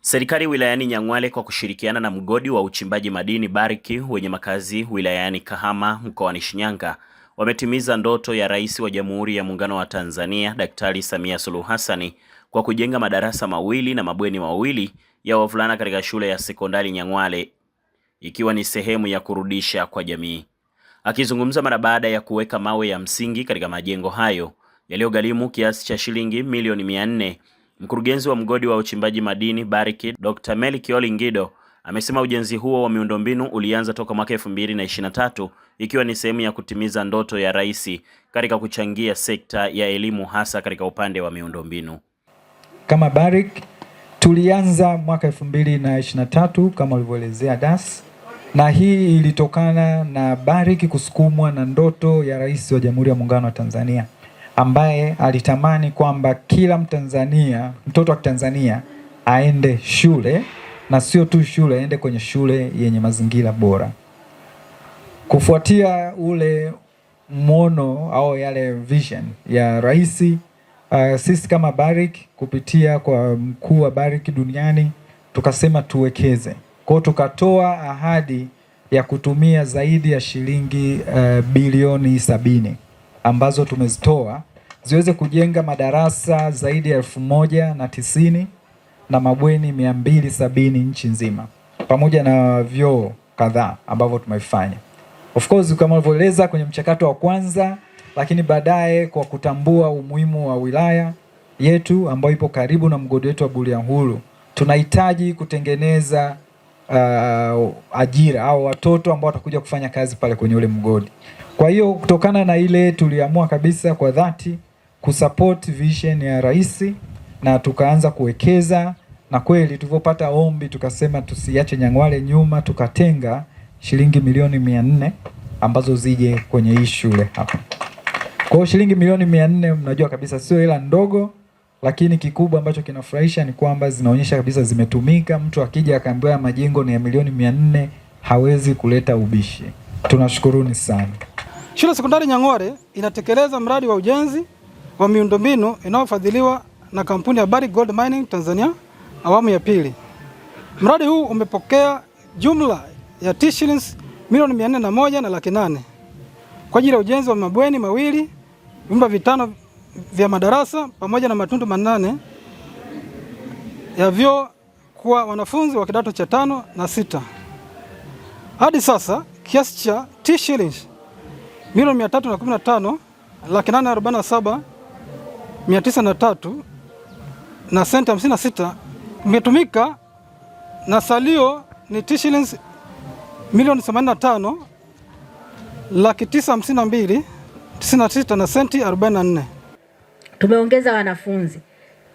Serikali wilayani Nyang'hwale kwa kushirikiana na mgodi wa uchimbaji madini Barrick wenye makazi wilayani Kahama mkoani Shinyanga wametimiza ndoto ya Rais wa Jamhuri ya Muungano wa Tanzania Daktari Samia Suluhu Hassan kwa kujenga madarasa mawili na mabweni mawili ya wavulana katika shule ya sekondari Nyang'hwale, ikiwa ni sehemu ya kurudisha kwa jamii. Akizungumza mara baada ya kuweka mawe ya msingi katika majengo hayo yaliyogharimu kiasi cha shilingi milioni 400, mkurugenzi wa mgodi wa uchimbaji madini Barrick Dr. Melkioli Ngido amesema ujenzi huo wa miundombinu ulianza toka mwaka 2023 ikiwa ni sehemu ya kutimiza ndoto ya rais katika kuchangia sekta ya elimu hasa katika upande wa miundombinu. Kama Barrick tulianza mwaka 2023 kama ulivyoelezea Das, na hii ilitokana na Barrick kusukumwa na ndoto ya Rais wa Jamhuri ya Muungano wa Tanzania ambaye alitamani kwamba kila Mtanzania, mtoto wa Tanzania aende shule, na sio tu shule, aende kwenye shule yenye mazingira bora. Kufuatia ule mwono au yale vision ya rais, sisi kama Barrick kupitia kwa mkuu wa Barrick duniani tukasema tuwekeze. Kwa hiyo tukatoa ahadi ya kutumia zaidi ya shilingi bilioni 70 ambazo tumezitoa ziweze kujenga madarasa zaidi ya 1090 na mabweni 270 nchi nzima, pamoja na vyoo kadhaa ambavyo tumefanya. Of course kama nilivyoeleza kwenye mchakato wa kwanza, lakini baadaye kwa kutambua umuhimu wa wilaya yetu ambayo ipo karibu na mgodi wetu wa Bulyanhulu, tunahitaji kutengeneza ajira au watoto ambao watakuja kufanya kazi pale kwenye ule mgodi. Kwa hiyo kutokana na ile tuliamua kabisa kwa dhati kusupport vision ya rais na tukaanza kuwekeza, na kweli tulipopata ombi tukasema tusiache Nyang'hwale nyuma, tukatenga shilingi milioni 400 ambazo zije kwenye hii shule hapa. Kwa hiyo shilingi milioni 400 mnajua kabisa sio hela ndogo, lakini kikubwa ambacho kinafurahisha ni kwamba zinaonyesha kabisa zimetumika. Mtu akija akaambiwa majengo ni ya milioni 400 hawezi kuleta ubishi. Tunashukuruni sana. Shule sekondari Nyang'hwale inatekeleza mradi wa ujenzi wa miundombinu inayofadhiliwa na kampuni ya Barrick Gold Mining Tanzania awamu ya pili. Mradi huu umepokea jumla ya shillings milioni 401 na laki 8 kwa ajili ya ujenzi wa mabweni mawili, vyumba 5 vya madarasa pamoja na matundu 8 ya vyoo kwa wanafunzi wa kidato cha 5 na 6. Hadi sasa kiasi cha shillings milioni 315 laki 847,903 na senti 56 imetumika, na salio ni shillings milioni 85 laki 952,096 na senti 44. Tumeongeza wanafunzi,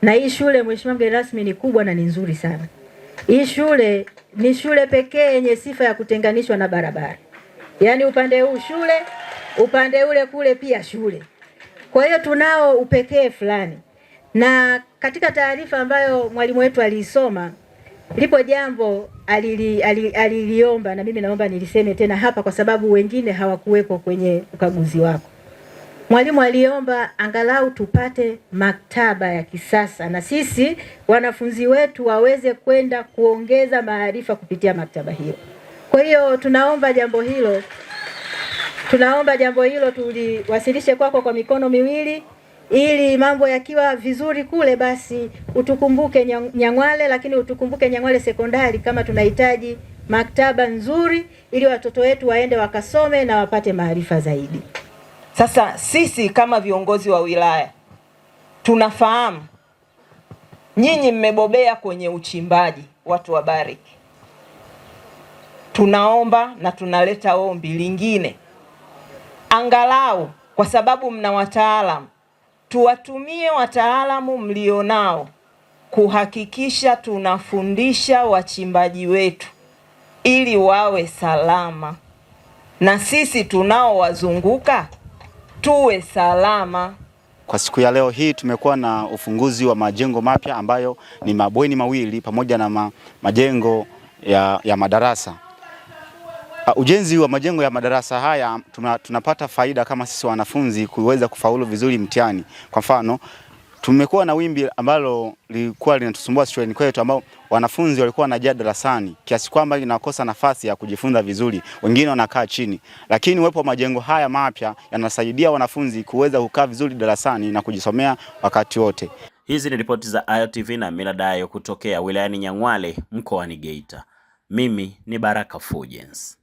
na hii shule mheshimiwa mgeni rasmi ni kubwa na ni nzuri sana. Hii shule ni shule pekee yenye sifa ya kutenganishwa na barabara, yaani upande huu shule, upande ule kule pia shule. Kwa hiyo tunao upekee fulani, na katika taarifa ambayo mwalimu wetu aliisoma lipo jambo aliliomba, na mimi naomba niliseme tena hapa kwa sababu wengine hawakuwepo kwenye ukaguzi wako. Mwalimu aliomba angalau tupate maktaba ya kisasa na sisi wanafunzi wetu waweze kwenda kuongeza maarifa kupitia maktaba hiyo. Kwa hiyo tunaomba jambo hilo tuliwasilishe kwako kwa mikono miwili, ili mambo yakiwa vizuri kule basi utukumbuke Nyang'hwale, lakini utukumbuke Nyang'hwale sekondari kama tunahitaji maktaba nzuri ili watoto wetu waende wakasome na wapate maarifa zaidi. Sasa sisi kama viongozi wa wilaya tunafahamu nyinyi mmebobea kwenye uchimbaji, watu wa Barrick. Tunaomba na tunaleta ombi lingine, angalau kwa sababu mna wataalamu, tuwatumie wataalamu mlionao kuhakikisha tunafundisha wachimbaji wetu ili wawe salama, na sisi tunao wazunguka tuwe salama. Kwa siku ya leo hii tumekuwa na ufunguzi wa majengo mapya ambayo ni mabweni mawili pamoja na majengo ya madarasa. Ujenzi wa majengo ya madarasa haya tunapata faida kama sisi wanafunzi kuweza kufaulu vizuri mtihani. Kwa mfano, tumekuwa na wimbi ambalo lilikuwa linatusumbua shuleni kwetu, ambao wanafunzi walikuwa wanajaa darasani kiasi kwamba inakosa nafasi ya kujifunza vizuri, wengine wanakaa chini. Lakini uwepo wa majengo haya mapya yanasaidia wanafunzi kuweza kukaa vizuri darasani na kujisomea wakati wote. Hizi ni ripoti za Ayo TV na Millard Ayo kutokea wilayani Nyang'hwale mkoani Geita. Mimi ni Baraka Fulgence.